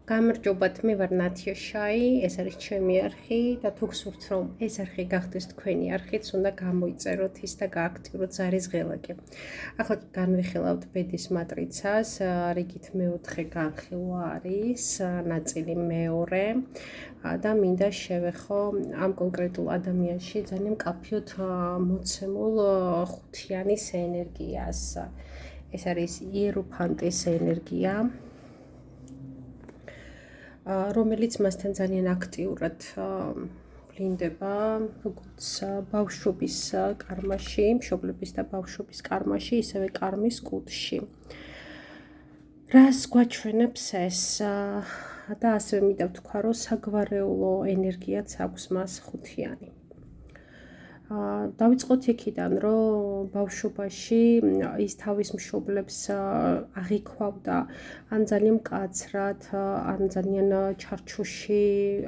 გამარჯობათ, მე ვარ ნათია შაი, ეს არის ჩემი არხი და თუ გსურთ რომ ეს არხი გახდეს თქვენი არხიც, უნდა გამოიწეროთ ის და გააქტიუროთ ზარის ღელაკი. ახლა განვიხილავთ ბედის მატრიცას, რიგით მეოთხე განხილვა არის, ნაწილი მეორე და მინდა შევეხო ამ კონკრეტულ ადამიანში ძალიან მკაფიოდ მოცემულ ხუთიანის ენერგიას. ეს არის იეროფანტის ენერგია. რომელიც მასთან ძალიან აქტიურად ვლინდება, როგორც ბავშვობის კარმაში, მშობლების და ბავშვობის კარმაში, ისევე კარმის კუდში. რას გვაჩვენებს ეს და ასევე მინდა ვთქვა, რომ საგვარეულო ენერგიაც აქვს მას ხუთიანი. დავიწყოთ იქიდან, რომ ბავშვობაში ის თავის მშობლებს აღიქვავდა, ან ძალიან მკაცრად, ან ძალიან ჩარჩოში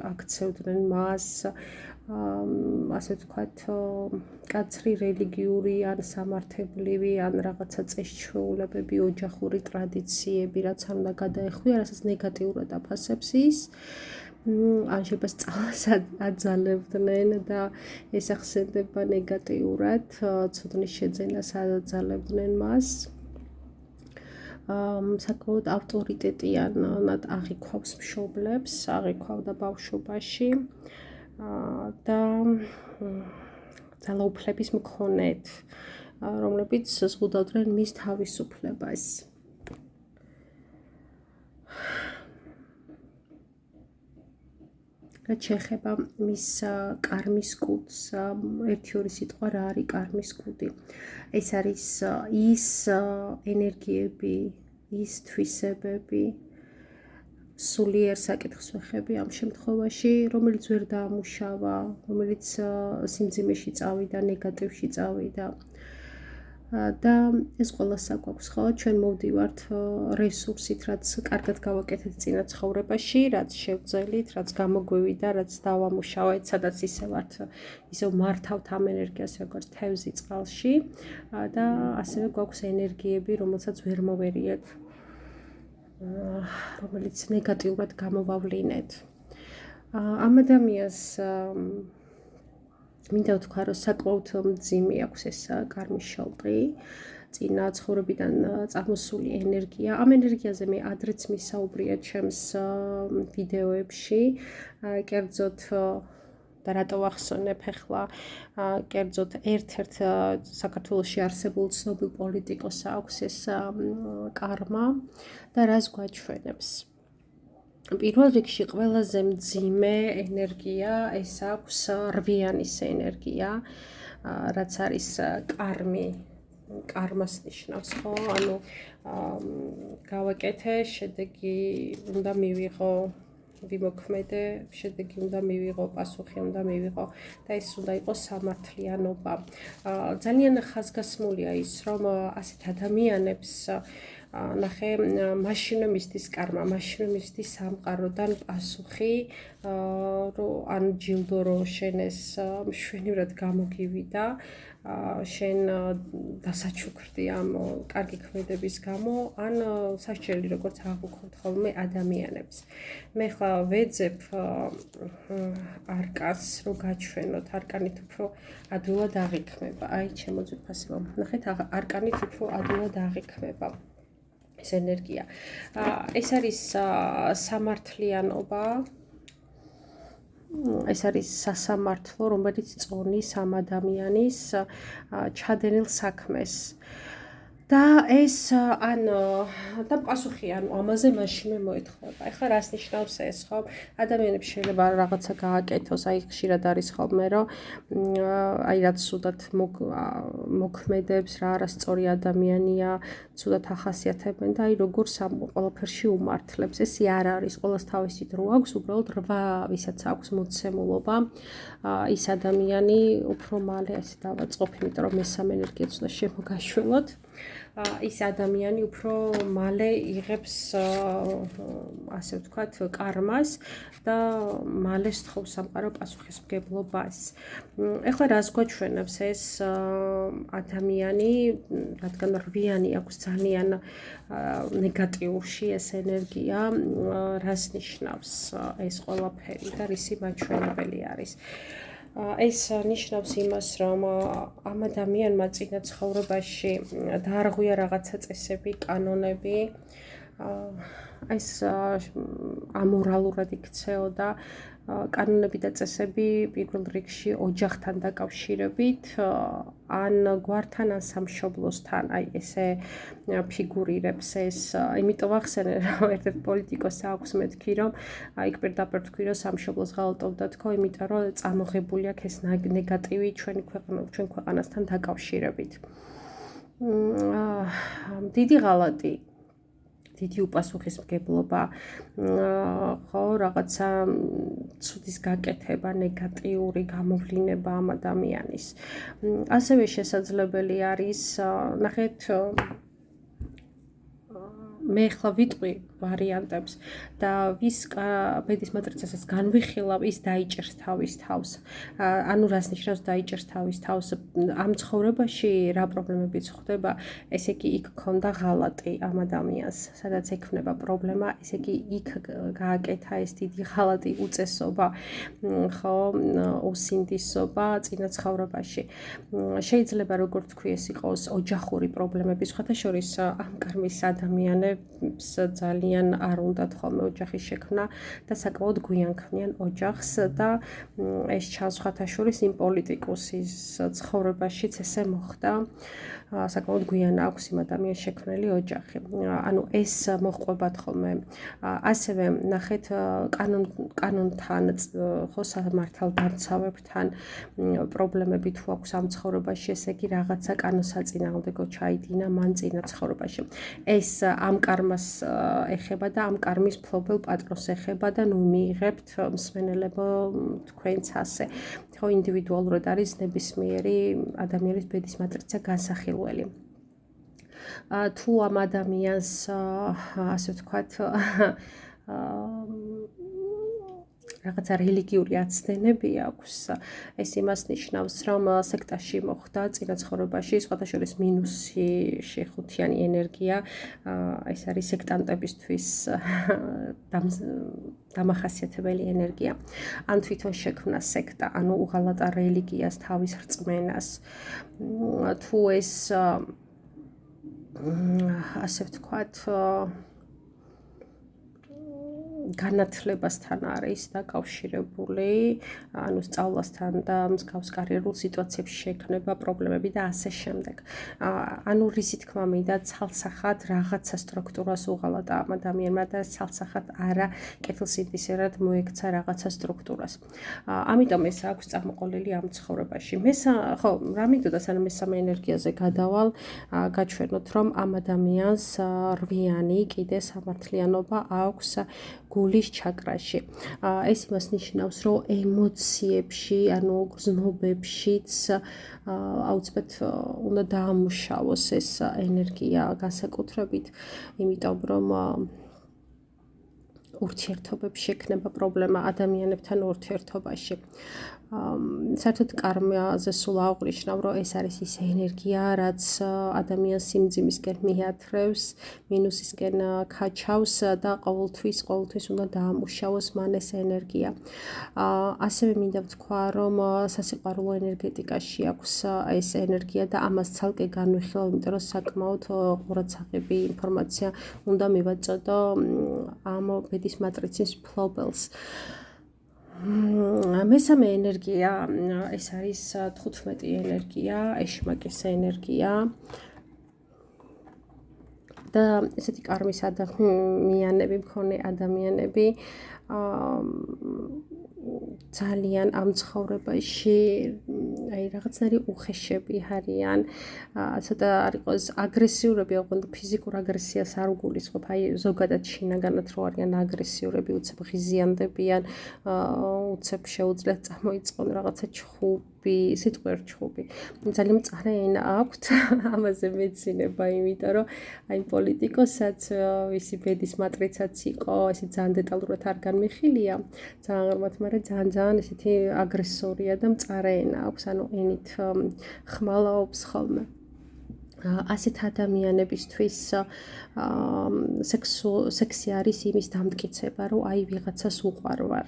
აქცევდნენ მას, ასე ვთქვათ, მკაცრი რელიგიური, ან სამართლებრივი, ან რაღაცა წესჩვეულებები, ოჯახური ტრადიციები, რაც არ უნდა გადაეხვია, რასაც ნეგატიურად აფასებს ის. ან შეიძლება სწავლას აძალებდნენ და ეს ახსენდება ნეგატიურად, ცოდნის შეძენას აძალებდნენ მას. საკმაოდ ავტორიტეტიანად აღიქვავს მშობლებს, აღიქვავდა ბავშვობაში და ძალაუფლების მქონედ, რომლებიც ზღუდავდნენ მის თავისუფლებას. რაც შეეხება მის კარმის კუდს, ერთი-ორი სიტყვა რა არის კარმის კუდი. ეს არის ის ენერგიები, ის თვისებები, სულიერ საკითხს ვეხები ამ შემთხვევაში, რომელიც ვერ დაამუშავა, რომელიც სიმძიმეში წავიდა, ნეგატივში წავიდა. და ეს ყველა საკვაქვს, ხო? ჩვენ მოვდივართ რესურსით, რაც კარგად გავაკეთეთ წინა ცხოვრებაში, რაც შევძელით, რაც გამოგვივიდა, რაც დავამუშავეთ, სადაც ისე ვართ, ისევ მართავთ ამ ენერგიას, როგორც თევზი წყალში და ასევე გვაქვს ენერგიები, რომელსაც ვერ მოვერიეთ, რომელიც ნეგატიურად გამოვავლინეთ. ამ ადამიანს მინდა ვთქვა, რომ საკმაოდ მძიმე აქვს ეს კარმის შელტი, წინა ცხოვრებიდან წარმოსული ენერგია. ამ ენერგიაზე მე ადრეც მისაუბრია ჩემს ვიდეოებში, კერძოდ და რატო ვახსენებ ახლა, კერძოდ ერთ-ერთ საქართველოში არსებულ ცნობილ პოლიტიკოს აქვს ეს კარმა და რას გვაჩვენებს. პირველ რიგში ყველაზე მძიმე ენერგია ეს აქვს რვიანის ენერგია, რაც არის კარმი, კარმას ნიშნავს, ხო? ანუ გავაკეთე, შედეგი უნდა მივიღო, ვიმოქმედე, შედეგი უნდა მივიღო, პასუხი უნდა მივიღო და ეს უნდა იყოს სამართლიანობა. ძალიან ხაზგასმულია ის, რომ ასეთ ადამიანებს ნახე, მაშინ მისდის კარმა, მაშინ მისდის სამყაროდან პასუხი, რომ ან ჯილდო რო შენ ეს მშვენივრად გამოგივიდა, შენ დასაჩუქრდი ამ კარგი ქმედების გამო, ან სასჯელი როგორც აღვქვათ ხოლმე ადამიანებს. მე ხა ვეძებ არკანს, რომ გაჩვენოთ, არკანით უფრო ადვილად აღიქმება. აი, ჩემო ძვირფასებო, ნახეთ, არკანით უფრო ადვილად აღიქმება. ეს ენერგია. ეს არის სამართლიანობა. ეს არის სასამართლო, რომელიც წონის ამ ადამიანის ჩადენილ საქმეს. და ეს და პასუხი ამაზე მაშინვე მოეთხოვება. ეხლა რას ნიშნავს ეს, ხო? ადამიანებს შეიძლება რაღაცა გააკეთოს, აი ხშირად არის ხოლმე, რომ აი რაც ცუდად მოქმედებს, რა არასწორი ადამიანია, ცუდად ახასიათებენ და აი როგორ ყველაფერში უმართლებს. ესე არ არის, ყოველს თავისი დრო აქვს, უბრალოდ რვა ვისაც აქვს მოცემულობა, ის ადამიანი უფრო მალე ასე დავაწყობ, იმიტომ რომ მესამე ენერგიაც უნდა შემოგაშველოთ. ის ადამიანი უფრო მალე იღებს ასე ვთქვათ კარმას და მალე სთხოვს სამყარო პასუხისმგებლობას. ეხლა რას გვაჩვენებს ეს ადამიანი, რადგან რვიანი აქვს ძალიან ნეგატიურში ეს ენერგია, რას ნიშნავს ეს ყველაფერი და რისი მაჩვენებელი არის? ეს ნიშნავს იმას, რომ ამ ადამიანმა წინა ცხოვრებაში დაარღვია რაღაცა წესები, კანონები, ეს ამორალურად იქცეოდა კანონები და წესები პირველ რიგში ოჯახთან დაკავშირებით, ან გვართან, ან სამშობლოსთან, აი ესე ფიგურირებს ეს. იმიტომ ვახსენე, რომ ერთ-ერთ პოლიტიკოსს აქვს მეთქი, რომ იქ პირდაპირ თქვი, რომ სამშობლოს ღალატობდა თქო, იმიტომ რომ წამოღებული აქვს ეს ნეგატივი ჩვენ ქვეყანასთან დაკავშირებით. დიდი ღალატი, დიდი უპასუხისმგებლობა, ხო, რაღაცა ცუდის გაკეთება, ნეგატიური გამოვლენა ამ ადამიანის. ასევე შესაძლებელი არის, ნახეთ, მე ხლა ვიტყვი ვარიანტებს და ვის ბედის მატრიცასაც განვიხილავ, ის დაიჭერს თავის თავს. ანუ რას ნიშნავს დაიჭერს თავის თავს? ამ ცხოვრებაში რა პრობლემებიც ხდება, ესე იგი იქ ქონდა ღალატი ამ ადამიანს, სადაც ექნება პრობლემა, ესე იგი იქ გააკეთა ეს დიდი ღალატი, უწესობა, ხო, უსინდისობა წინა ცხოვრებაში. შეიძლება როგორ თქვი ეს იყოს ოჯახური პრობლემები, სხვათა შორის ამ კარმის ადამიანებს ძალიან არ უნდათ ხოლმე ოჯახის შექმნა და საკმაოდ გვიან ქმნიან ოჯახს და ეს ჩანს სხვათა შორის იმ პოლიტიკოსის ცხოვრებაშიც ესე მოხდა. საკმაოდ გვიან აქვს იმ ადამიანს შექმნილი ოჯახი. ანუ ეს მოჰყვებათ ხოლმე. ასევე ნახეთ კანონთან, ხო, სამართალდამცავებთან პრობლემები თუ აქვს ამ ცხოვრებაში, ესე იგი რაღაცა კანონსაწინააღმდეგო ჩაიდინა მან წინა ცხოვრებაში. ეს ამ კარმას ეხება და ამ კარმის მფლობელ პატრონს ეხება და ნუ მიიღებთ მსმენელებო თქვენც ასე. ხო, ინდივიდუალურად არის ნებისმიერი ადამიანის ბედის მატრიცა განსახილველი. თუ ამ ადამიანს ასე ვთქვათ რაღაცა რელიგიური აცდენები აქვს, ეს იმას ნიშნავს, რომ სექტაში მოხდა წინა ცხოვრებაში, სხვათა შორის მინუსი ხუთიანი ენერგია, ეს არის სექტანტებისთვის დამახასიათებელი ენერგია. ან თვითონ შექმნა სექტა, ანუ უღალატა რელიგიას, თავის რწმენას. თუ ეს ასე ვთქვათ განათლებასთან არის დაკავშირებული, ანუ სწავლასთან და მსგავს კარიერულ სიტუაციებში შექმნება პრობლემები და ასე შემდეგ. ანუ რისი თქმა მინდა ცალსახად რაღაცა სტრუქტურას უღალატა ამ ადამიანმა და ცალსახად არა კეთილსინდისერად მოექცა რაღაცა სტრუქტურას. ამიტომ ეს აქვს წამოყოლილი ამ ცხოვრებაში. ხო, რა მინდოდა სანამ მესამე ენერგიაზე გადავალ, გაჩვენოთ, რომ ამ ადამიანს რვიანი კიდე სამართლიანობა აქვს გულის ჩაკრაში. ეს იმას ნიშნავს, რომ ემოციებში, ანუ გრძნობებშიც აუცილებლად უნდა დაამუშავოს ეს ენერგია განსაკუთრებით, იმიტომ რომ ურთიერთობებში შექმნება პრობლემა ადამიანებთან ურთიერთობაში. საერთოდ კარმაზე სულ აღვნიშნავ, რომ ეს არის ის ენერგია, რაც ადამიანს სიმძიმისკენ მიათრევს, მინუსისკენ ქაჩავს და ყოველთვის უნდა დაამუშავოს მან ეს ენერგია. ასევე მინდა ვთქვა, რომ სასიყვარულო ენერგეტიკაში აქვს ეს ენერგია და ამას ცალკე განვიხილავ, იმიტომ რომ საკმაოდ ყურადსაღები ინფორმაცია უნდა მივაწოდო ამ ბედის მატრიცის მფლობელს. მესამე ენერგია, ეს არის 15 ენერგია, ეშმაკის ენერგია. და ესეთი კარმის ადამიანები, მქონე ადამიანები ძალიან ამ ცხოვრებაში აი რაღაცნაირი უხეშები არიან, ცოტა არ იყოს აგრესიურები, ოღონდ ფიზიკურ აგრესიას არ უგულისხმობ, აი ზოგადად შინაგანად რო არიან აგრესიურები, უცებ ღიზიანდებიან, უცებ შეუძლიათ წამოიწყონ რაღაცა სიტყვერჩხუბი. ძალიან მწარე ენა აქვთ ამაზე მეცინება, იმიტომ რომ აი პოლიტიკოსაც ვისი ბედის მატრიცაც იყო, ესე ძალიან დეტალურად არ განმიხილია, ძალიან ღრმად, მაგრამ ძალიან ესეთი აგრესორია და მწარე ენა აქვს, ანუ ენით ხმალაობს ხოლმე. ასეთ ადამიანებისთვის სექსი არის იმის დამტკიცება, რომ აი ვიღაცას უყვარვარ.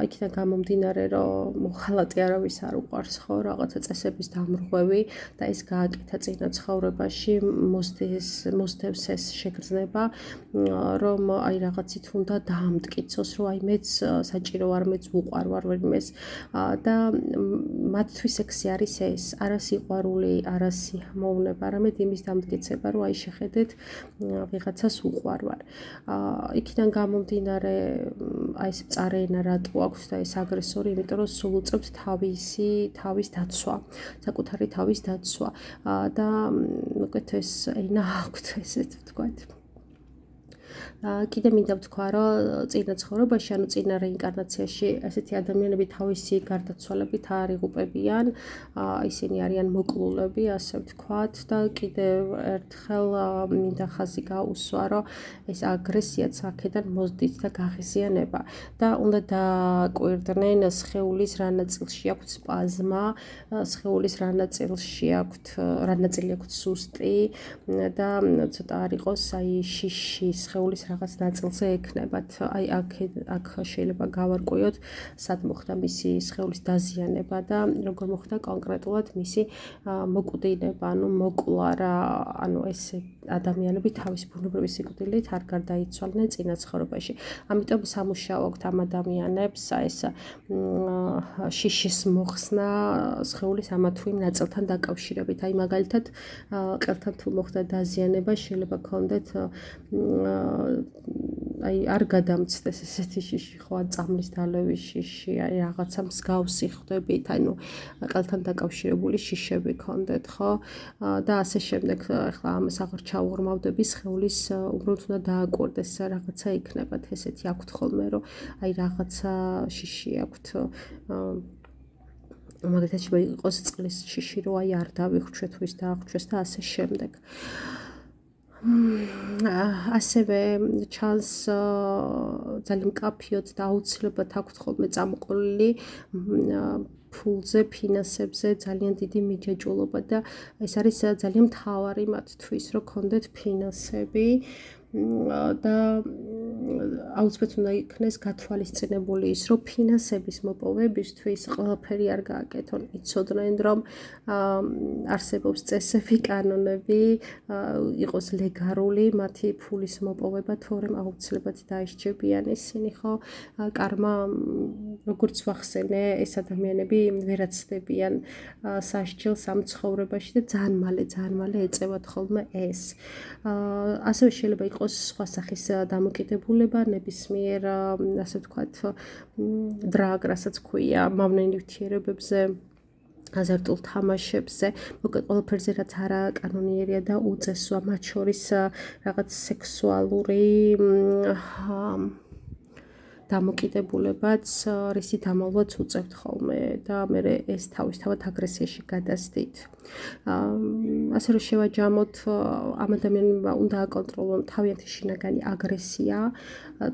იქიდან გამომდინარე, რომ ხალატი არავის არ უყვარს, ხო, რაღაცა წესების დამრღვევი და ეს გააკეთა წინა ცხოვრებაში, მოსდევს ეს შეგრძნება, რომ აი რაღაცით უნდა დაამტკიცოს, რომ აი მეც საჭირო არ მეც უყვარვარ ვერმეს და მათთვის სექსი არის ეს, არა სიყვარული, არა სიამოვნება, არამედ იმის დამტკიცება, რომ აი შეხედეთ ვიღაცას უყვარვარ. იქიდან გამომდინარე, აი ეს მწარე ენა რატო აქვს და ეს აგრესორი, იმიტომ რომ სულ უწევს თავის დაცვა, საკუთარი თავის დაცვა და უკეთ ეს ენა აქვს, ესეთ ვთქვათ. კიდე მინდა ვთქვა, რომ წინა ცხოვრებაში, ანუ წინა რეინკარნაციაში ესეთი ადამიანები თავისი გარდაცვალებით არ იღუპებიან, ისინი არიან მოკლულები, ასე ვთქვათ და კიდევ ერთხელ მინდა ხაზი გაუსვა, რომ ეს აგრესიაც აქედან მოსდით და გაღიზიანება და უნდა დააკვირდნენ სხეულის რა ნაწილში აქვს სპაზმა, სხეულის რა ნაწილი აქვს სუსტი და ცოტა არ იყოს აი შიში სხეულის რაღაც ნაწილზე ექნებათ. აი აქ შეიძლება გავარკვიოთ, სად მოხდა მისი სხეულის დაზიანება და როგორ მოხდა კონკრეტულად მისი მოკვდინება, ანუ მოკლა რა, ანუ ესე ადამიანები თავის ბუნებრივი სიკვდილით არ გარდაიცვალნენ წინა ცხოვრებაში. ამიტომ სამუშაო აქვთ ამ ადამიანებს ეს შიშის მოხსნა სხეულის ამა თუ იმ ნაწილთან დაკავშირებით. აი მაგალითად, ყელთან თუ მოხდა დაზიანება, შეიძლება გქონდეთ აი არ გადამცდეს ესეთი შიში, ხო, ან წამლის დალევის შიში, აი რაღაცა მსგავსი ხვდებით, ანუ ყელთან დაკავშირებული შიშები გქონდეთ, ხო? და ასე შემდეგ, ახლა ამას აღარ ჩავღრმავდები, სხეულის უბრალოდ უნდა დააკვირდეს, რაღაცა იქნებათ, ესეთი აქვთ ხოლმე, რომ აი რაღაცა შიში აქვთ. მაგალითად იყოს წყლის შიში, რომ აი არ დავიხრჩვეთ, ვის დაახრჩვეს და ასე შემდეგ. ასევე ჩანს ძალიან მკაფიოდ და აუცილებლად აქვთ ხოლმე წამოყოლილი ფულზე, ფინანსებზე ძალიან დიდი მიჯაჭვულობა და ეს არის ძალიან მთავარი მათთვის, რომ გქონდეთ ფინანსები და აუცილებლად უნდა იქნეს გათვალისწინებული ის, რომ ფინანსების მოპოვებისთვის ყველაფერი არ გააკეთონ. იცოდნენ, რომ არსებობს წესები, კანონები, იყოს ლეგალური მათი ფულის მოპოვება, თორემ აუცილებლად დაისჯებიან ისინი, ხო? კარმა, როგორც ვახსენე, ეს ადამიანები ვერაცდებიან სასჯელს ამ ცხოვრებაში და ძალიან მალე ეწევათ ხოლმე ეს. ასევე შეიძლება იყოს სხვა სახის დამოკიდებულება, ნებისმიერ, ასე ვთქვათ, დრაგ, რასაც ქვია, მავნე ნივთიერებებზე, აზარტულ თამაშებზე, მოკლედ ყველაფერზე, რაც არაკანონიერია და უწესოა, მათ შორის რაღაც სექსუალური დამოკიდებულებაც, რისი დამალვაც უწევთ ხოლმე და მე ეს თავისთავად აგრესიაში გადასდით. ასე რომ შევაჯამოთ, ამ ადამიანებმა უნდა აკონტროლონ თავიანთი შინაგანი აგრესია,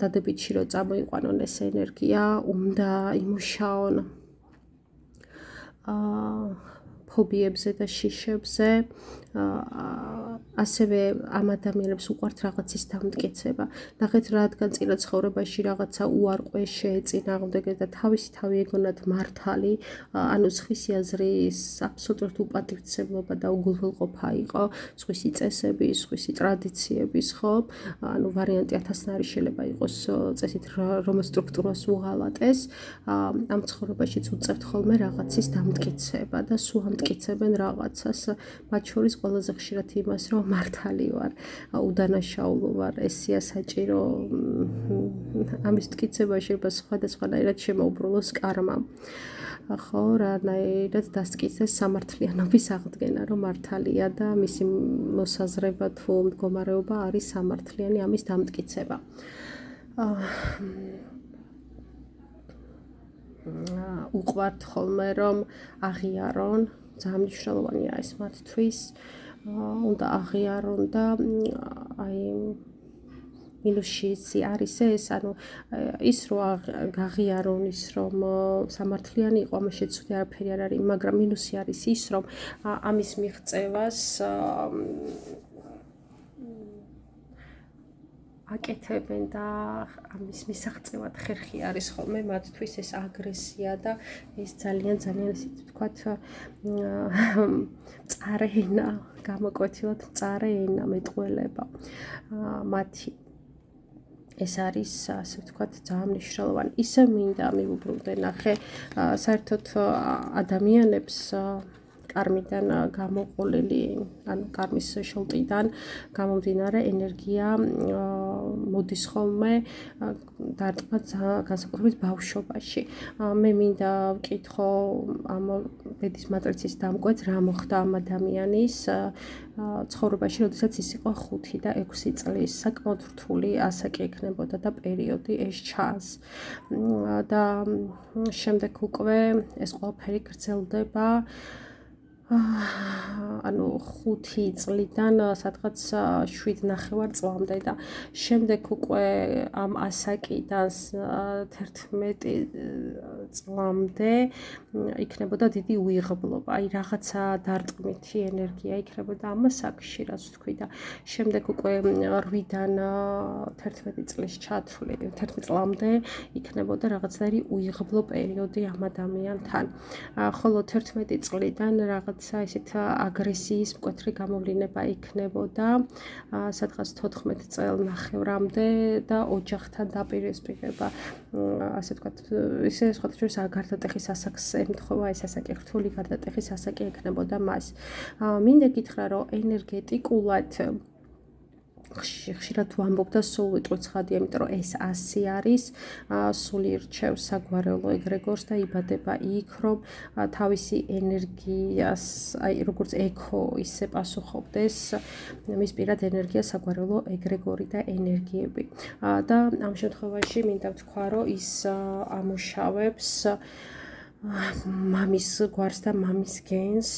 დადებითში რომ წამოიყვანონ ეს ენერგია, უნდა იმუშაონ ფობიებზე და შიშებზე, ასევე ამ ადამიანებს უყვართ რაღაცის დამტკიცება. ნახეთ, რადგან წინა ცხოვრებაში რაღაცა უარყვეს, შეეწინააღმდეგეს და თავისი თავი ეგონათ მართალი, ანუ სხვისი აზრის აბსოლუტურად უპატივცემლობა და უგულველყოფა იყო, სხვისი წესების, სხვისი ტრადიციების, ხო? ანუ ვარიანტი 1000-ნაირი შეიძლება იყოს წესით, რომ სტრუქტურას უღალატეს, ამ ცხოვრებაშიც უწევთ ხოლმე რაღაცის დამტკიცება და სულ ამტკიცებენ რაღაცას, მათ შორის ყველაზე ხშირად იმას, რომ მართალი ვარ, უდანაშაულო ვარ, ესეა საჭირო. ამის მტკიცება შეიძლება სხვადასხვანაირად შემოუბრუნოს კარმამ. ხო, რანაირად დასტკიცდეს სამართლიანობის აღდგენა, რომ მართალია და მისი მოსაზრება თუ მდგომარეობა არის სამართლიანი, ამის დამტკიცება. უყვართ ხოლმე რომ აღიარონ, ძალიან მნიშვნელოვანია ეს მათთვის, უნდა აღიარონ და აი მინუსში არის ეს, ანუ ის რომ გაღიარონ ის რომ სამართლიანი იყო, ამაში ცუდი არაფერი არ არის, მაგრამ მინუსი არის ის რომ ამის მიღწევას აკეთებენ და ამის მისაღწევად ხერხი არის ხოლმე მათთვის ეს აგრესია და ეს ძალიან ისე ვთქვათ მწარე ენა, გამოკვეთილად მწარე ენა მეტყველება მათი. ეს არის ასე ვთქვათ ძალიან მნიშვნელოვანი. ისე მინდა მივუბრუნდე ნახე საერთოდ ადამიანებს კარმიდან გამოყოლილი, ანუ კარმის შოლტიდან გამომდინარე ენერგია მოდის ხოლმე დარტყმად განსაკუთრებით ბავშვობაში. მე მინდა ვკითხო ამ ბედის მატრიცის დამკვეთს, რა მოხდა ამ ადამიანის ცხოვრებაში, როდესაც ის იყო 5 და 6 წლის, საკმაოდ რთული ასაკი ექნებოდა და პერიოდი ეს ჩანს. და შემდეგ უკვე ეს ყველაფერი გრძელდება ანუ 5 წლიდან სადღაც 7.5 წლამდე და შემდეგ უკვე ამ ასაკიდან 11 წლამდე იქნებოდა დიდი უიღბლობა, აი რაღაცა დარტყმითი ენერგია იქნებოდა ამ ასაკში, რაც ვთქვი და შემდეგ უკვე 8-დან 11 წლის ჩათვლი, 11 წლამდე იქნებოდა რაღაცნაირი უიღბლო პერიოდი ამ ადამიანთან. ხოლო 11 წლიდან რაღაცა ისეთ აგრესიის მკვეთრი გამოვლინება იქნებოდა სადღაც 14 წელნახევრამდე და ოჯახთან დაპირისპირება, ასე ვთქვათ, ისე სხვათა შორის გარდატეხის ასაკს ემთხვევა ეს ასაკი, რთული გარდატეხის ასაკი ექნებოდა მას. მინდა გითხრა, რომ ენერგეტიკულად ხშირად ვამბობ და სულ ვიტყვი ცხადია, იმიტომ რომ ეს 100 არის, სული ირჩევს საგვარეულო ეგრეგორს და იბადება იქ, რომ თავისი ენერგიას, აი როგორც ექო ისე პასუხობდეს მის პირად ენერგია საგვარეულო ეგრეგორი და ენერგიები. და ამ შემთხვევაში მინდა ვთქვა, რომ ის ამუშავებს მამის გვარს და მამის გენს,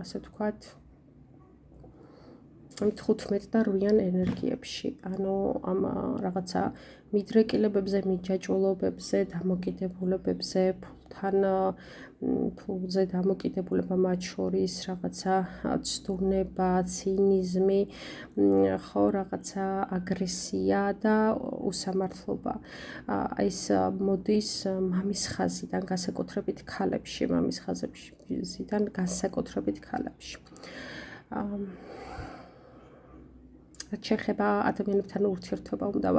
ასე ვთქვათ 15 და 8-იან ენერგიებში, ანუ ამ რაღაცა მიდრეკილებებზე, მიჯაჭვულობებზე, დამოკიდებულებებზე, ფულზე დამოკიდებულება მათ შორის, რაღაცა ცდუნება, ცინიზმი, ხო, რაღაცა აგრესია და უსამართლობა. ეს მოდის მამის ხაზიდან, განსაკუთრებით ქალებში, მამის ხაზებიდან განსაკუთრებით ქალებში. რაც შეეხება ადამიანებთან ურთიერთობა უნდა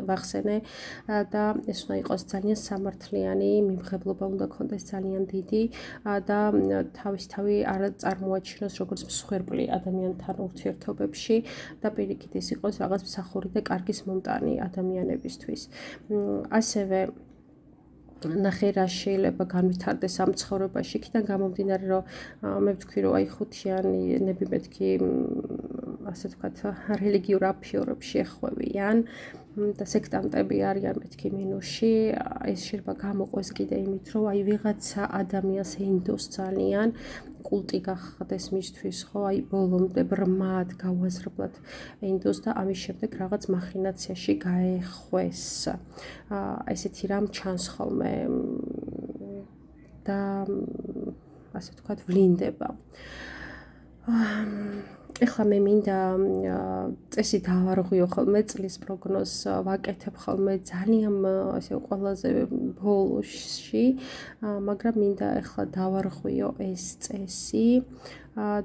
ვახსენე და ეს უნდა იყოს ძალიან სამართლიანი, მიმღებლობა უნდა ქონდეს ძალიან დიდი და თავისთავი არ წარმოაჩინოს როგორც მსხვერპლი ადამიანთან ურთიერთობებში და პირიქით ის იყოს რაღაც მსახური და კარგის მომტანი ადამიანებისთვის. ასევე ნახე რა შეიძლება განვითარდეს ამ ცხოვრებაში, იქიდან გამომდინარე, რომ მე ვთქვი, რომ აი ხუთიანები მეთქი ასე ვთქვათ, რელიგიურ აფიორებში ეხვევიან და სექტანტები არიან მეთქი მინუსში, ეს შეიძლება გამოყვეს კიდე იმით, რომ აი ვიღაცა ადამიანს ენდოს ძალიან კულტი გახდეს მისთვის, ხო, აი ბოლომდე ბრმად გავაზრებლად ენდოს და ამის შემდეგ რაღაც მახინაციაში გაეხვეს. ესეთი რამ ჩანს ხოლმე და ასე ვთქვათ, ვლინდება. ეხლა მე მინდა წესი დავარღვიო ხოლმე წლის პროგნოზს ვაკეთებ ხოლმე ძალიან ასე ყველაზე ბოლოში, მაგრამ მინდა ეხლა დავარღვიო ეს წესი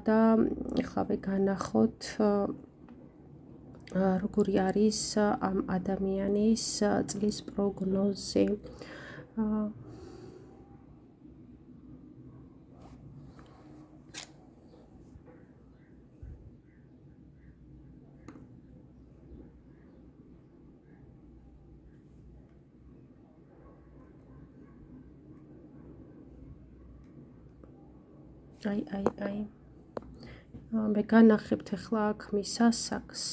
და ეხლავე განახოთ როგორი არის ამ ადამიანის წლის პროგნოზი. აი. მე განახებთ ახლა აქ მის ასაკს.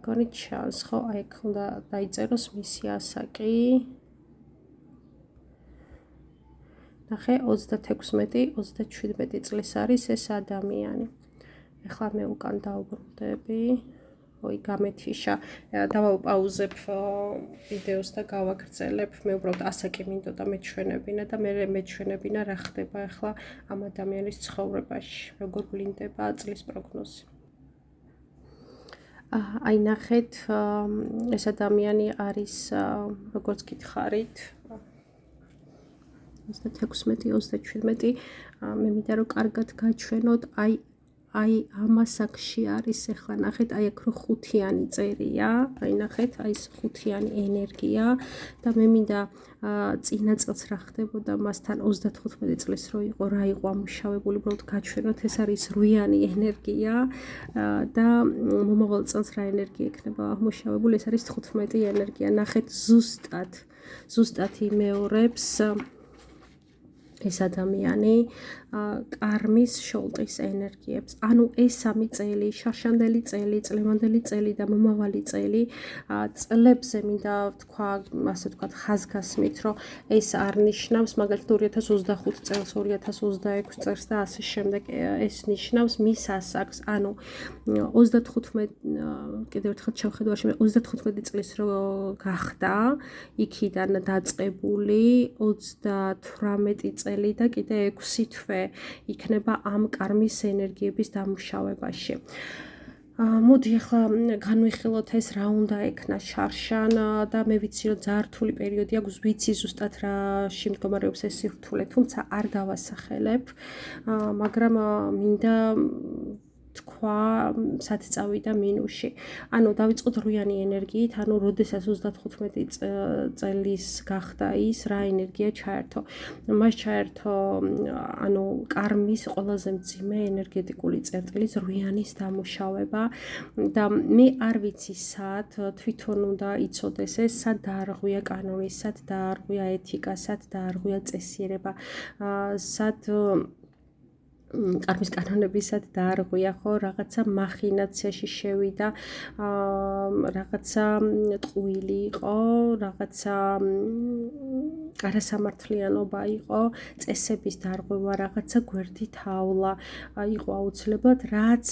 მეგონი ჩანს, ხო? აი აქ უნდა დაიწეროს მისი ასაკი. ნახე 36-37 წლის არის ეს ადამიანი. ეხლა მე უკან დავბრუნდები. ой, გამეთიშა. დავაუპაუზებ ვიდეოს და გავაგრძელებ. მე უბრალოდ ასაკი მინდოდა მეჩვენებინა და მე მეჩვენებინა რა ხდება ახლა ამ ადამიანის ცხოვრებაში, როგორ ვლინდება წლის პროგნოზი. აი ნახეთ, ეს ადამიანი არის როგორც გითხარით 36-37 მე მინდა რომ კარგად გაჩვენოთ აი ამ ასაკში არის ახლა ნახეთ აი აქ რო ხუთიანი წერია აი ნახეთ აი ეს ხუთიანი ენერგია და მე მინდა წინა წელს რა ხდებოდა მასთან 35 წლის რო იყო რა იყო ამუშავებული უბრალოდ გაჩვენოთ ეს არის 8-იანი ენერგია და მომავალ წელს რა ენერგია იქნება ამუშავებული ეს არის 15 ენერგია ნახეთ ზუსტად იმეორებს ეს ადამიანი კარმის შოლტის ენერგიებს. ანუ ეს სამი წელი, შარშანდელი წელი, წლევანდელი წელი და მომავალი წელი წლებზე მინდა ვთქვა, ასე ვთქვათ, ხაზგასმით, რომ ეს არ ნიშნავს მაგალითად 2025 წელს, 2026 წელს და ასე შემდეგ. ეს ნიშნავს მის ასაკს. ანუ 35 კიდევ ერთხელ შევხედავ, 35 წლის რო გახდა, იქიდან დაწყებული 38 წელი და კიდე 6 თვე იქნება ამ კარმის ენერგიების დამუშავებაში. მოდი ახლა განვიხილოთ ეს რა უნდა ექნა შარშან და მე ვიცი რომ ძალიან რთული პერიოდი აქვს ვიცი ზუსტად რაში მდგომარეობს ეს სირთულე თუმცა არ დავასახელებ მაგრამ მინდა თქვა სად წავიდა მინუსში. ანუ დავიწყოთ 8-იანი ენერგიით, ანუ როდესაც 35 წლის გახდა ის, რა ენერგია ჩაერთო. მას ჩაერთო, ანუ კარმის ყველაზე მძიმე ენერგეტიკული წერტილის 8-яნის დამუშავება და მე არ ვიცი სად თვითონ უნდა იცოდეს ეს, სად დაარღვია კანონი, სად დაარღვია ეთიკა, სად დაარღვია წესიერება, სად კარმის კანონებისად დაარღვია ხო რაღაცა მახინაციაში შევიდა რაღაცა ტყუილი იყო რაღაცა არასამართლიანობა იყო წესების დარღვევა რაღაცა გვერდით ავლა იყო აუცილებლად რაც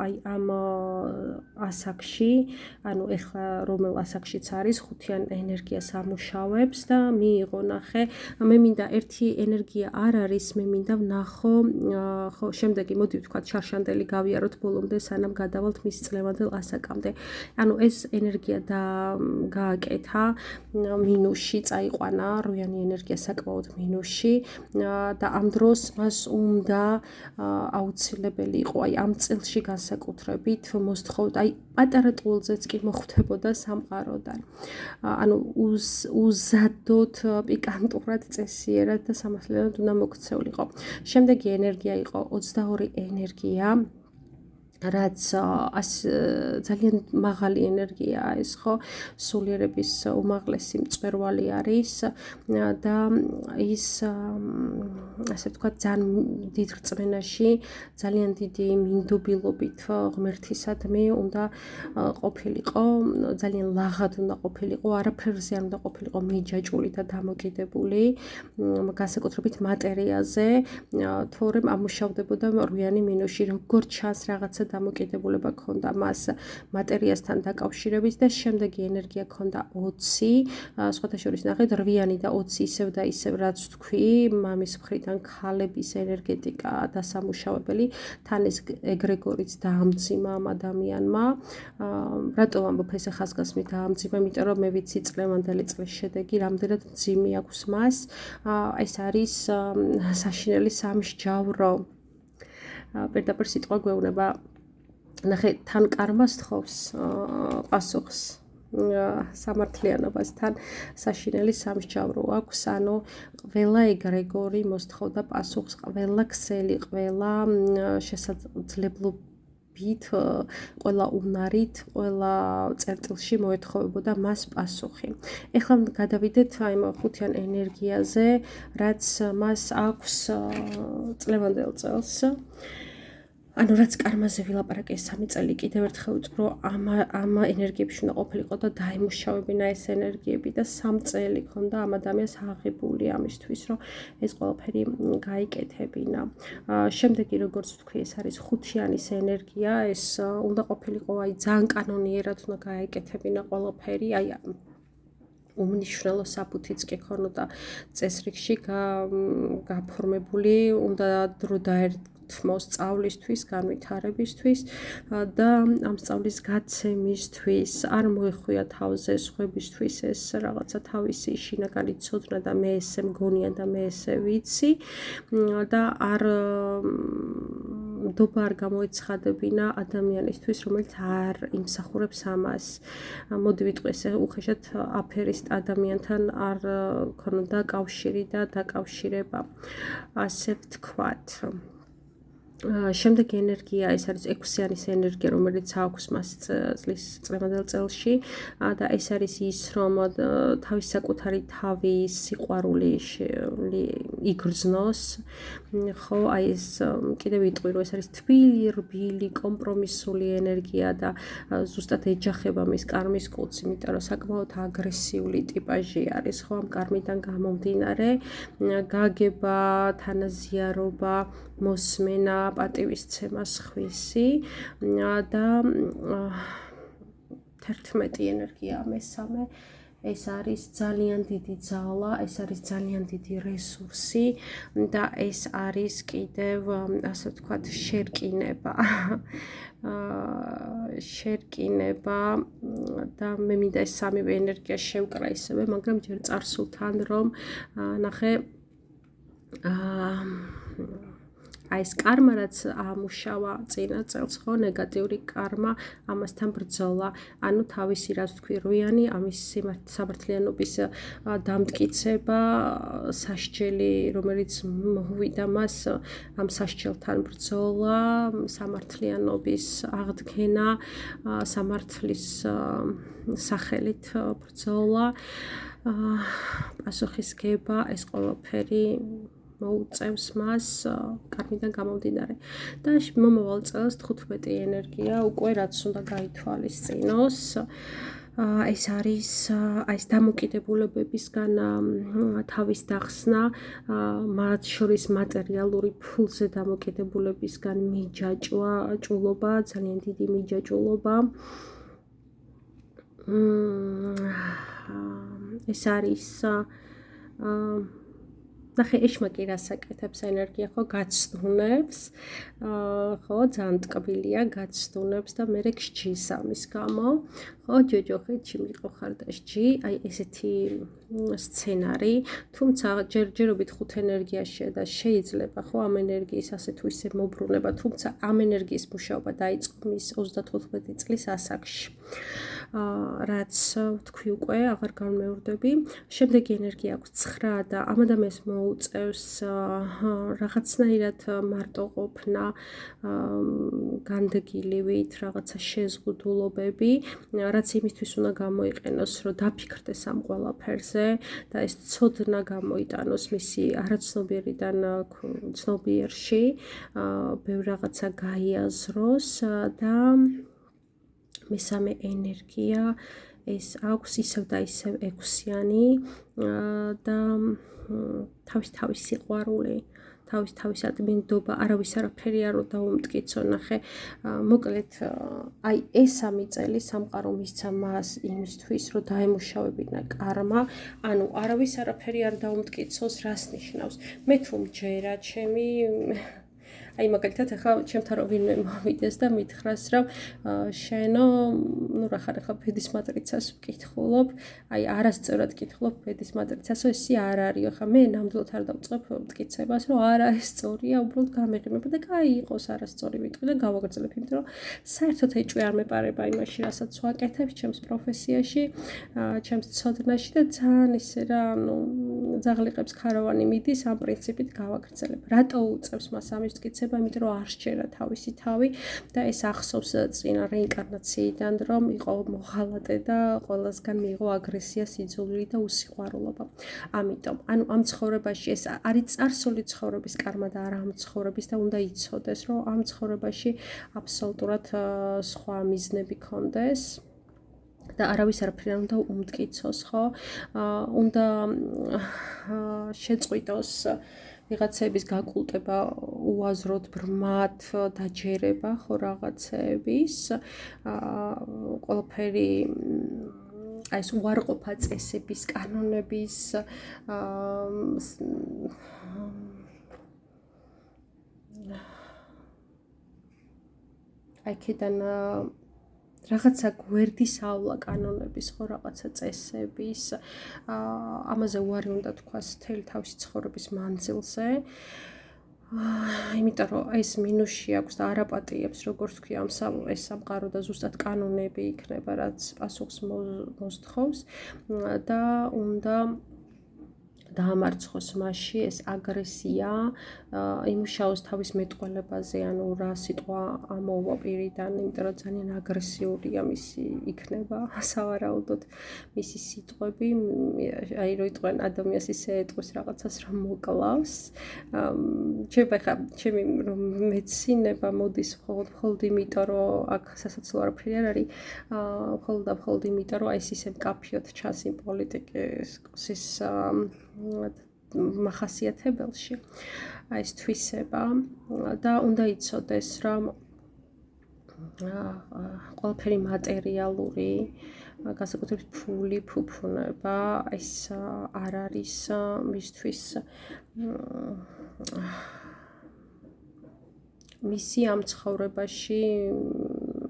აი ამ ასაკში ანუ ეხლა რომელ ასაკშიც არის ხუთიან ენერგიას ამუშავებს და მიიღო ნახე მე მინდა ერთი ენერგია არ არის მე მინდა ვნახო ხო შემდეგი მოდი ვთქვათ შარშანდელი გავიაროთ ბოლომდე სანამ გადავალთ მის წლევანდელ ასაკამდე ანუ ეს ენერგია და გააკეთა მინუსში წაიყვანა 8-იანი ენერგია საკმაოდ მინუსში და ამ დროს მას უნდა აუცილებელი იყო აი ამ წელში განსაკუთრებით მოსთხოვდა აი პატარა ტყუილზეც კი მოხვდებოდა სამყაროდან ანუ უზადოდ პიკანტურად წესიერად და სამართლიანად უნდა მოქცეულიყო შემდეგი ენერგია იყო 22 ენერგია რაც ძალიან მაღალი ენერგია ეს ხო სულიერების უმაღლესი მწვერვალი არის და ის ასე ვთქვათ ძალიან დიდ რწმენაში ძალიან დიდი მინდობილობით ღმერთისადმი უნდა ყოფილიყო ძალიან ლაღად უნდა ყოფილიყო არაფერზე არ უნდა ყოფილიყო მიჯაჭვული და დამოკიდებული განსაკუთრებით მატერიაზე თორემ ამუშავდებოდა 8-იანი მინუსში როგორც ჩანს რაღაცა დამოკიდებულება ქონდა მას მატერიასთან დაკავშირებით და შემდეგი ენერგია ქონდა 20 სხვათა შორის ნახეთ 8-იანი და 20 ისევ და ისევ რაც თქვი მამის მხრიდან ქალების ენერგეტიკა დასამუშავებელი თან ეს ეგრეგორიც დაამძიმა ამ ადამიანმა რატომ ამბობ ესე ხაზგასმით დაამძიმა იმიტომ რომ მე ვიცი წლევანდელი წლის შედეგი რამდენად მძიმე აქვს მას ეს არის საშინელი სამსჯავრო პირდაპირ სიტყვა გვეუბნება ნახე თან კარმას თხოვს პასუხს სამართლიანობასთან საშინელი სამსჯავრო აქვს ანუ ყველა ეგრეგორი მოსთხოვდა პასუხს ყველა ქსელი ყველა შესაძლებლობით ყველა უნარით ყველა წერტილში მოეთხოვებოდა მას პასუხი ეხლა გადავიდეთ აი ხუთიან ენერგიაზე რაც მას აქვს წლევანდელ წელს ანუ რაც კარმაზე ვილაპარაკე 3 წელი კიდევ ერთხელ ვიტყვი რომ ამ ენერგიებში უნდა ყოფილიყო და დაიმუშავებინა ეს ენერგიები და 3 წელი ქონდა ამ ადამიანს აღებული ამისთვის რომ ეს ყველაფერი გაიკეთებინა. შემდეგი როგორც ვთქვი ეს არის ხუთიანის ენერგია, ეს უნდა ყოფილიყო აი ძალიან კანონიერად უნდა გაიკეთებინა ყველაფერი, აი უმნიშვნელო საფუთიც კი ქონოდა წესრიგში გაფორმებული, უნდა დრო დაერთმოს სწავლისთვის, განვითარებისთვის და ამ სწავლის გაცემისთვის არ მოეხვია თავზე სხვებისთვის ეს რაღაცა თავისი შინაგანი ცოდნა და მე ესე მგონია და მე ესე ვიცი და არ დობა არ გამოეცხადებინა ადამიანისთვის, რომელიც არ იმსახურებს ამას. მოდი ვიტყვი ესე უხეშად აფერისტ ადამიანთან არ ქონოდა კავშირი და დაკავშირება. ასე ვთქვათ. შემდეგი ენერგია ეს არის 6-იანის ენერგია, რომელიც აქვს მას წლის წლევანდელ წელში და ეს არის ის, რომ თავის საკუთარი თავის სიყვარული იგრძნოს. ხო, აი ეს კიდევ ვიტყვი, რომ ეს არის თბილი, რბილი, კომპრომისული ენერგია და ზუსტად ეჯახება მის კარმის კუდს, იმიტომ რომ საკმაოდ აგრესიული ტიპაჟი არის, ხო, ამ კარმიდან გამომდინარე, გაგება, თანაზიარობა, მოსმენა, პატივისცემა სხვისი და 11 ენერგია მესამე ეს არის ძალიან დიდი ძალა, ეს არის ძალიან დიდი რესურსი და ეს არის კიდევ ასე ვთქვათ შერკინება. შერკინება და მე მინდა ეს სამივე ენერგია შევკრა ისევე, მაგრამ ჯერ წარსულთან რომ ნახე აი ეს კარმა რაც ამუშავა წინა წელს, ხო, ნეგატიური კარმა, ამასთან ბრძოლა, ანუ თავისი რაც თქვი როიანი, ამის სამართლიანობის დამტკიცება, სასჯელი, რომელიც მოუვიდა მას, ამ სასჯელთან ბრძოლა, სამართლიანობის აღდგენა, სამართლის სახელით ბრძოლა, პასუხისგება, ეს ყველაფერი მოუწევს მას კარმიდან გამომდინარე. და მომავალ წელს 15 ენერგია უკვე რაც უნდა გაითვალისწინოს. ეს არის აი ეს დამოკიდებულებებისგან თავის დახსნა, მათ შორის მატერიალური ფულზე დამოკიდებულებისგან მიჯაჭვულობა, ძალიან დიდი მიჯაჭვულობა. ეს არის ნახე ეშმაკი რას აკეთებს ენერგია, ხო, გაცდუნებს, ხო, ძალიან ტკბილია, გაცდუნებს და მერე გსჯის ამის გამო, ხო, ჯოჯოხეთში მიყოხარ და სჯი, აი ესეთი სცენარი, თუმცა ჯერჯერობით 5 ენერგიაში და შეიძლება, ხო, ამ ენერგიის ასე თუ ისე მობრუნება, თუმცა ამ ენერგიის მუშაობა დაიწყო მის 34 წლის ასაკში. რაც თქვი უკვე აღარ განმეორდები. შემდეგი ენერგია აქვს 9 და ამ ადამიანს მოუწევს რაღაცნაირად მარტოყოფნა, განდეგილივით, რაღაცა შეზღუდულობები, რაც იმისთვის უნდა გამოიყენოს, რომ დაფიქრდეს ამ ყველაფერზე და ეს ცოდნა გამოიტანოს მისი არაცნობიერიდან ცნობიერში, ბევრ რაღაცა გაიაზროს და მესამე ენერგია ეს აქვს ისევ და ისევ 6-იანი და თავის სიყვარული, თავის ადმინდობა, არავის არაფერი არ დაუმტკიცო, ნახე, მოკლედ აი ეს 3 წელი სამყარო მისცა მას იმისთვის, რომ დაემუშავებინა კარმა, ანუ არავის არაფერი არ დაუმტკიცოს, რას ნიშნავს? მე თუ მჯერა ჩემი აი მაგალითად ახლა ჩემთან რო ვინმე მოვიდეს და მითხრას რომ შენო ნუ რა ხარ ახლა ბედის მატრიცას ვკითხულობ, აი არასწორად ვკითხულობ ბედის მატრიცასო, ესი არ არის, ახლა მე ნამდვილად არ დავწყებ მტკიცებას, რომ არა ეს სწორია, უბრალოდ გამეღიმება და კაი იყოს არასწორი ვიტყვი და გავაგრძელებ, იმიტომ რომ საერთოდ ეჭვი არ მეპარება იმაში, რასაც ვაკეთებ ჩემს პროფესიაში, ჩემს ცოდნაში და ძალიან ისე რა, ანუ ძაღლიყებს ქარავანი მიდის, ამ პრინციპით გავაგრძელებ. რატო უწევს მას ამის მტკიცება? იცება, იმიტომ რომ არ სჯერა თავისი თავი და ეს ახსოვს წინა რეინკარნაციიდან, რომ იყო მოღალატე და ყველასგან მიიღო აგრესია, სიძულვილი და უსიყვარულობა. ამიტომ, ანუ ამ ცხოვრებაში ეს არის წარსული ცხოვრების კარმა და არა ამ ცხოვრების და უნდა იცოდეს, რომ ამ ცხოვრებაში აბსოლუტურად სხვა მიზნები ქონდეს. და არავის არაფერი არ უნდა უმტკიცოს, ხო? უნდა შეწყვიტოს ვიღაცების გაკულტება, უაზროდ ბრმად დაჯერება, ხო, რაღაცების, ყველაფერი აი ეს უარყოფა წესების, კანონების აქედან რაღაცა გვერდის ავლა კანონების, ხო, რაღაცა წესების, ამაზე უარი უნდა თქვას მთელი თავისი ცხოვრების მანძილზე. იმიტომ რომ ეს მინუსში აქვს და არაპატიებს, როგორც თქვი, ეს სამყარო და ზუსტად კანონები იქნება, რაც პასუხს მოსთხოვს და უნდა დაამარცხოს მასში ეს აგრესია, იმუშაოს თავის მეტყველებაზე, ანუ რა სიტყვა ამოვა პირიდან, იმიტომ რომ ძალიან აგრესიულია მისი იქნება, სავარაუდოდ მისი სიტყვები, აი რო იტყვენ ადამიანს ისე ეტყვის რაღაცას, რომ მოკლავს. ჩემი რომ მეცინება მოდის მხოლოდ იმიტომ, რომ აქ სასაცილო არაფერი არ არის, მხოლოდ იმიტომ, რომ ეს ისე მკაფიოდ ჩანს იმ პოლიტიკის მახასიათებელში, აი ეს თვისება და უნდა იცოდეს, რომ ყველაფერი მატერიალური, განსაკუთრებით ფული, ფუფუნება, ეს არ არის მისთვის მისი ამ ცხოვრებაში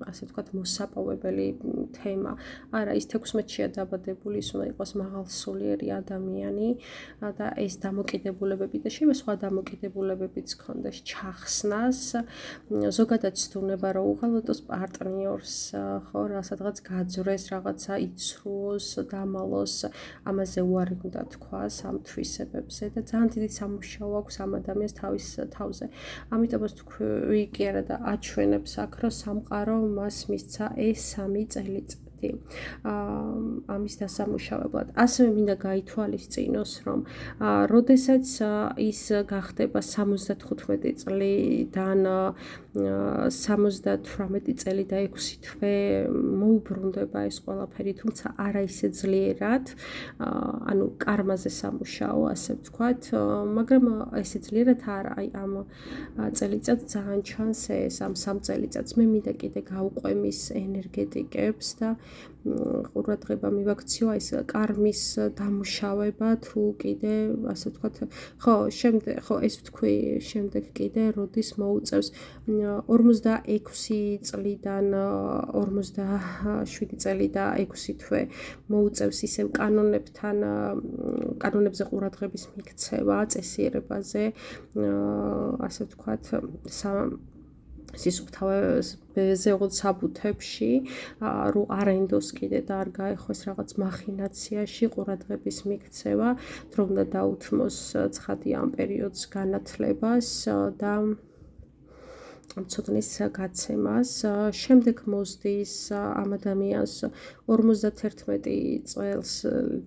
ასე ვთქვათ, მოსაპოვებელი თემა. არა, ის 16-ია დაბადებული, ის უნდა იყოს მაღალსულიერი ადამიანი და ეს დამოკიდებულებები და შეიძლება სხვა დამოკიდებულებებიც ქონდეს ჩახსნას. ზოგადად ცდუნება, რომ უღალატოს პარტნიორს, ხო, სადღაც გაძვრეს, რაღაცა იცრუოს, დამალოს, ამაზე უარი უნდა თქვას ამ თვისებებზე და ძალიან დიდი სამუშაო აქვს ამ ადამიანს თავის თავზე. ამიტომაც თქვი კი არა და აჩვენებს აქ, რომ სამყარო მას მისცა ეს 3 წელიწადი ამის დასამუშავებლად. ასევე მინდა გაითვალისწინოს, რომ როდესაც ის გახდება 75 წლიდან 78 წელი და 6 თვე მოუბრუნდება ეს ყველაფერი, თუმცა არა ისე ძლიერად, ანუ კარმაზე სამუშაო, ასე ვთქვათ, მაგრამ ესე ძლიერად არა, აი ამ წელიწადს ძალიან ჩანს ეს ამ 3 წელიწადს. მე მინდა კიდე გავყვე მის ენერგეტიკებს და ყურადღება მივაქციო ეს კარმის დამუშავება, თუ კიდე ასე ვთქვათ, ხო, ეს ვთქვი, შემდეგ კიდე როდის მოუწევს 46 წლიდან 47 წელი და 6 თვე მოუწევს ისევ კანონებზე ყურადღების მიქცევა, წესიერებაზე, ასე ვთქვათ, სისუფთავეზე საბუთებში, რომ არ ენდოს კიდე და არ გაეხოს რაღაც მახინაციაში ყურადღების მიქცევა, რომ უნდა დაუთმოს ცხადი ამ პერიოდს განათლებას და ცოდნის გაცემას. შემდეგ მოსდის ამ ადამიანს 51 წელს,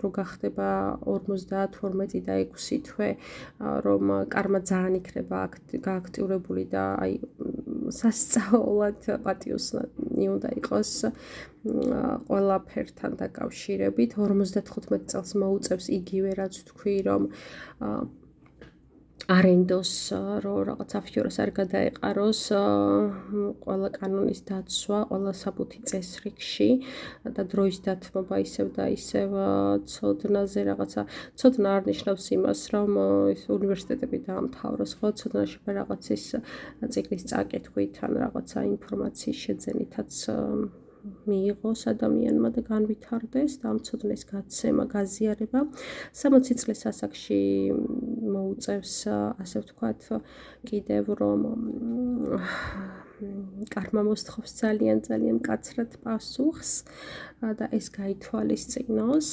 რო გახდება 52 და 6 თვე, რომ კარმა ძალიან იქნება გააქტიურებული და აი სასწაულად პატიოსანი უნდა იყოს ყველაფერთან დაკავშირებით. 55 წელს მოუწევს იგივე, რაც თქვი, რომ არენდოს, რომ რაღაც აფიორას არ გადაეყაროს, ყველა კანონის დაცვა, ყველა საბუთი წესრიგში და დროის დათმობა ისევ და ისევ ცოდნაზე რაღაცა. ცოდნა არ ნიშნავს იმას, რომ უნივერსიტეტები დაამთავროს, ხო, ცოდნაში რაღაცის ციკლის წაკითხვით ან რაღაცა ინფორმაციის შეძენითაც მიიღოს ადამიანმა და განვითარდეს და ამ ცოდნის გაცემა, გაზიარება. 60 წლის ასაკში მოუწევს, ასე ვთქვათ, კიდევ რომ კარმა მოსთხოვს ძალიან მკაცრად პასუხს და ეს გაითვალისწინოს.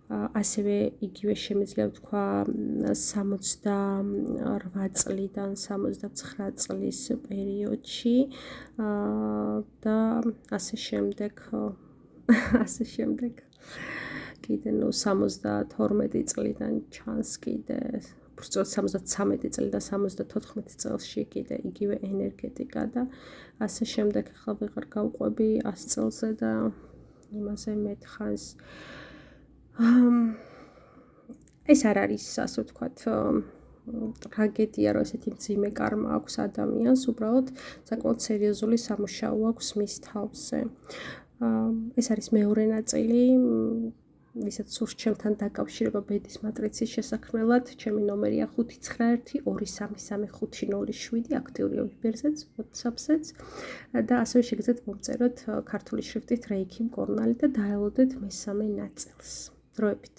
ასევე იგივე შემიძლია ვთქვა 68 წლიდან 69 წლის პერიოდში და ასე შემდეგ კიდე 72 წლიდან ჩანს კიდე უბრალოდ 73 წელი და 74 წელში კიდე იგივე ენერგეტიკა და ასე შემდეგ ახლა ვეღარ გავყვები 100 წელზე და იმაზე მეტ ხანს ეს არ არის ასე ვთქვათ ტრაგედია რომ ესეთი მძიმე კარმა აქვს ადამიანს უბრალოდ საკმაოდ სერიოზული სამუშაო აქვს მის თავზე ეს არის მეორე ნაწილი ვისაც სურს ჩემთან დაკავშირება ბედის მატრიცის შესაქმნელად ჩემი ნომერია 591333507 აქტიურია ვიბერზეც WhatsApp-ზეც და ასევე შეგიძლიათ მომწეროთ ქართული შრიფტით რეიქი მკურნალი და დაელოდეთ მესამე ნაწილს დროებით